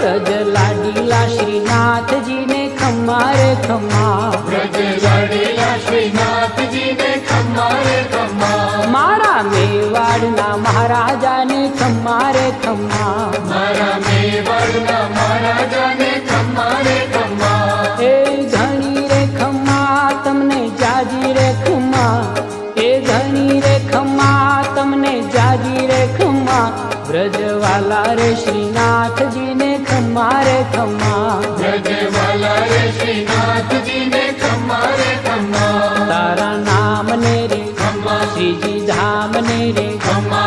ब्रज लाडीला श्रीनाथ जी ने खम्मा रे खम्मा, ब्रज लाडीला श्रीनाथ जी ने खम्मा रे खम्मा, मारा मेवाड़ना महाराजा ने खम्मा रे खम्मा, मारा मेवाड़ना महाराजा ने खम्मा रे खम्मा, ए घणी रे खम्मा तमने जाजी रे खम्मा, ए घणी रे खम्मा तमने जाजी रे खम्मा, ब्रजवाला रे श्रीनाथ जी ने खम्मा रे खम्मा, ब्रजवाला रे श्रीनाथ जी ने खम्मा रे खम्मा, तारा नाम ने रे खम्मा, श्रीजी धाम ने रे खम्मा